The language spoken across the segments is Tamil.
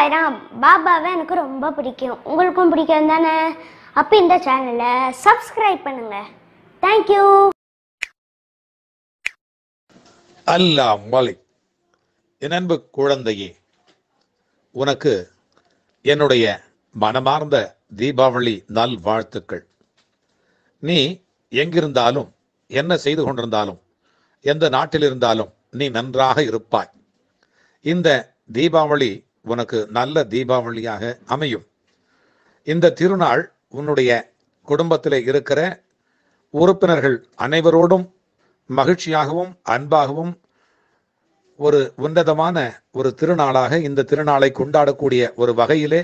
சாய்ராம். பாபாவை எனக்கு ரொம்ப பிடிக்கும். உங்களுக்கும் பிடிக்கும் தானே? அப்போ இந்த சேனலை சப்ஸ்கிரைப் பண்ணுங்க. தேங்க்யூ. அல்லாஹ் மாலிக். என் அன்பு குழந்தையே, உனக்கு என்னுடைய மனமார்ந்த தீபாவளி நல் வாழ்த்துக்கள். நீ எங்கிருந்தாலும், என்ன செய்து கொண்டிருந்தாலும், எந்த நாட்டில் இருந்தாலும் நீ நன்றாக இருப்பாய். இந்த தீபாவளி உனக்கு நல்ல தீபாவளியாக அமையும். இந்த திருநாள் உன்னுடைய குடும்பத்தில் இருக்கிற உறுப்பினர்கள் அனைவரோடும் மகிழ்ச்சியாகவும் அன்பாகவும் ஒரு உன்னதமான ஒரு திருநாளாக இந்த திருநாளை கொண்டாடக்கூடிய ஒரு வகையிலே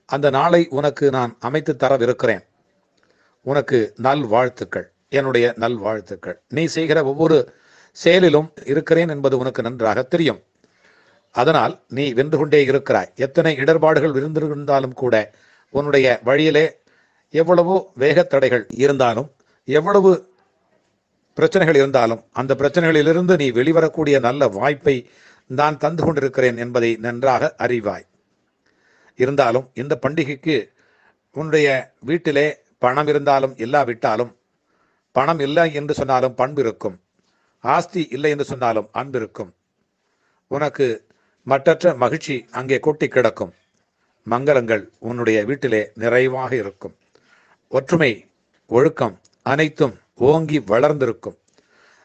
அந்த நாளை உனக்கு நான் அமைத்து தரவிருக்கிறேன். உனக்கு நல் வாழ்த்துக்கள், என்னுடைய நல் வாழ்த்துக்கள். நீ செய்கிற ஒவ்வொரு செயலிலும் இருக்கிறேன் என்பது உனக்கு நன்றாக தெரியும். அதனால் நீ வென்று கொண்டே இருக்கிறாய். எத்தனை இடர்பாடுகள் இருந்திருந்தாலும் கூட, உன்னுடைய வழியிலே எவ்வளவோ வேகத்தடைகள் இருந்தாலும், எவ்வளவு பிரச்சனைகள் இருந்தாலும், அந்த பிரச்சனைகளிலிருந்து நீ வெளிவரக்கூடிய நல்ல வாய்ப்பை நான் தந்து கொண்டிருக்கிறேன் என்பதை நன்றாக அறிவாய். இருந்தாலும் இந்த பண்டிகைக்கு உன்னுடைய வீட்டிலே பணம் இருந்தாலும் இல்லாவிட்டாலும், பணம் இல்லை என்று சொன்னாலும் பண்பு இருக்கும், ஆஸ்தி இல்லை என்று சொன்னாலும் அன்பு இருக்கும். உனக்கு மற்றற்ற மகிழ்ச்சி அங்கே கொட்டி கிடக்கும். மங்களங்கள் உன்னுடைய வீட்டிலே நிறைவாக இருக்கும். ஒற்றுமை, ஒழுக்கம் அனைத்தும் ஓங்கி வளர்ந்திருக்கும்.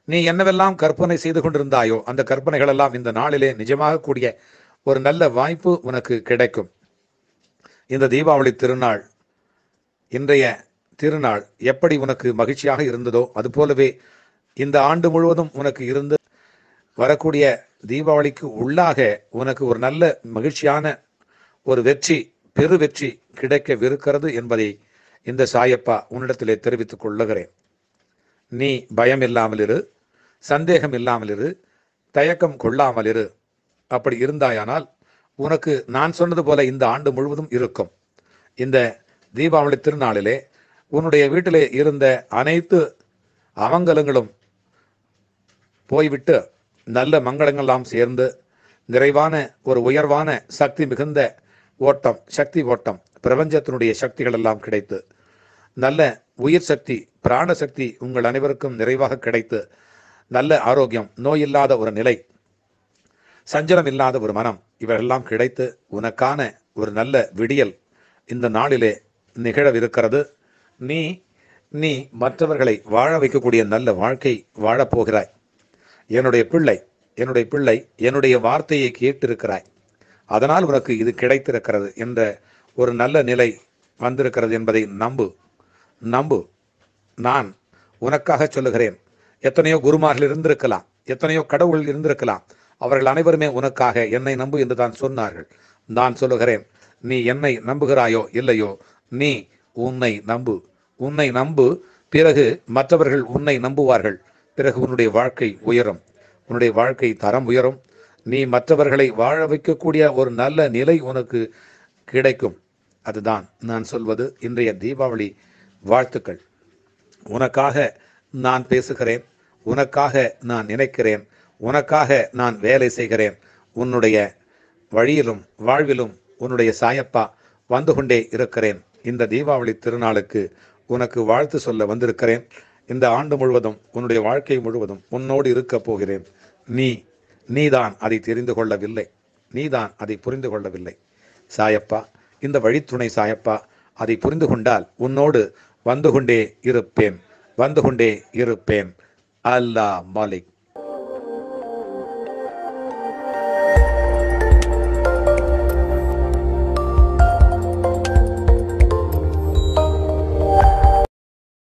நீ என்னவெல்லாம் கற்பனை செய்து கொண்டிருந்தாயோ அந்த கற்பனைகள் எல்லாம் இந்த நாளிலே நிஜமாக கூடிய ஒரு நல்ல வாய்ப்பு உனக்கு கிடைக்கும். இந்த தீபாவளி திருநாள், இன்றைய திருநாள் எப்படி உனக்கு மகிழ்ச்சியாக இருந்ததோ அது போலவே இந்த ஆண்டு முழுவதும் உனக்கு இருந்து வரக்கூடிய தீபாவளிக்கு உள்ளாக உனக்கு ஒரு நல்ல மகிழ்ச்சியான ஒரு வெற்றி, பெரு வெற்றி கிடைக்கவிருக்கிறது என்பதை இந்த சாயப்பா உன்னிடத்திலே தெரிவித்துக் கொள்ளுகிறேன். நீ பயம் இல்லாமல் இரு, சந்தேகம் இல்லாமல் இரு, தயக்கம் கொள்ளாமல் இரு. அப்படி இருந்தாயானால் உனக்கு நான் சொன்னது போல இந்த ஆண்டு முழுவதும் இருக்கும். இந்த தீபாவளி திருநாளிலே உன்னுடைய வீட்டிலே இருந்த அனைத்து அமங்கலங்களும் போய்விட்டு நல்ல மங்களங்கள்லாம் சேர்ந்து நிறைவான ஒரு உயர்வான சக்தி மிகுந்த ஓட்டம், சக்தி ஓட்டம், பிரபஞ்சத்தினுடைய சக்திகள் எல்லாம் கிடைத்து நல்ல உயிர் சக்தி, பிராண சக்தி உங்கள் அனைவருக்கும் நிறைவாக கிடைத்து நல்ல ஆரோக்கியம், நோய் இல்லாத ஒரு நிலை, சஞ்சலம் இல்லாத ஒரு மனம், இவரெல்லாம் கிடைத்து உனக்கான ஒரு நல்ல விடியல் இந்த நாளிலே நிகழவிருக்கிறது. நீ மற்றவர்களை வாழ வைக்கக்கூடிய நல்ல வாழ்க்கை வாழப்போகிறாய். என்னுடைய பிள்ளை என்னுடைய வார்த்தையை கேட்டிருக்கிறாய். அதனால் உனக்கு இது கிடைத்திருக்கிறது என்ற ஒரு நல்ல நிலை வந்திருக்கிறது என்பதை நம்பு. நான் உனக்காக சொல்லுகிறேன். எத்தனையோ குருமார்கள் இருந்திருக்கலாம், எத்தனையோ கடவுள் இருந்திருக்கலாம். அவர்கள் அனைவருமே உனக்காக என்னை நம்பு என்று தான் சொன்னார்கள். நான் சொல்லுகிறேன், நீ என்னை நம்புகிறாயோ இல்லையோ, நீ உன்னை நம்பு. பிறகு மற்றவர்கள் உன்னை நம்புவார்கள். பிறகு உன்னுடைய வாழ்க்கை உயரும், உன்னுடைய வாழ்க்கை தரம் உயரும். நீ மற்றவர்களை வாழ வைக்கக்கூடிய ஒரு நல்ல நிலை உனக்கு கிடைக்கும். அதுதான் நான் சொல்வது இன்றைய தீபாவளி வாழ்த்துக்கள். உனக்காக நான் பேசுகிறேன், உனக்காக நான் நினைக்கிறேன், உனக்காக நான் வேலை செய்கிறேன். உன்னுடைய வழியிலும் வாழ்விலும் உன்னுடைய சாயப்பா வந்து கொண்டே இருக்கிறேன். இந்த தீபாவளி திருநாளுக்கு உனக்கு வாழ்த்து சொல்ல வந்திருக்கிறேன். இந்த ஆண்டு முழுவதும், உன்னுடைய வாழ்க்கை முழுவதும் உன்னோடு இருக்க போகிறேன். நீதான் அதை தெரிந்து கொள்ளவில்லை, நீதான் அதை புரிந்து கொள்ளவில்லை. சாயப்பா, இந்த வழித்துணை சாயப்பா அதை புரிந்து கொண்டால் உன்னோடு வந்து கொண்டே இருப்பேன். அல்லாஹ் மாலிக்.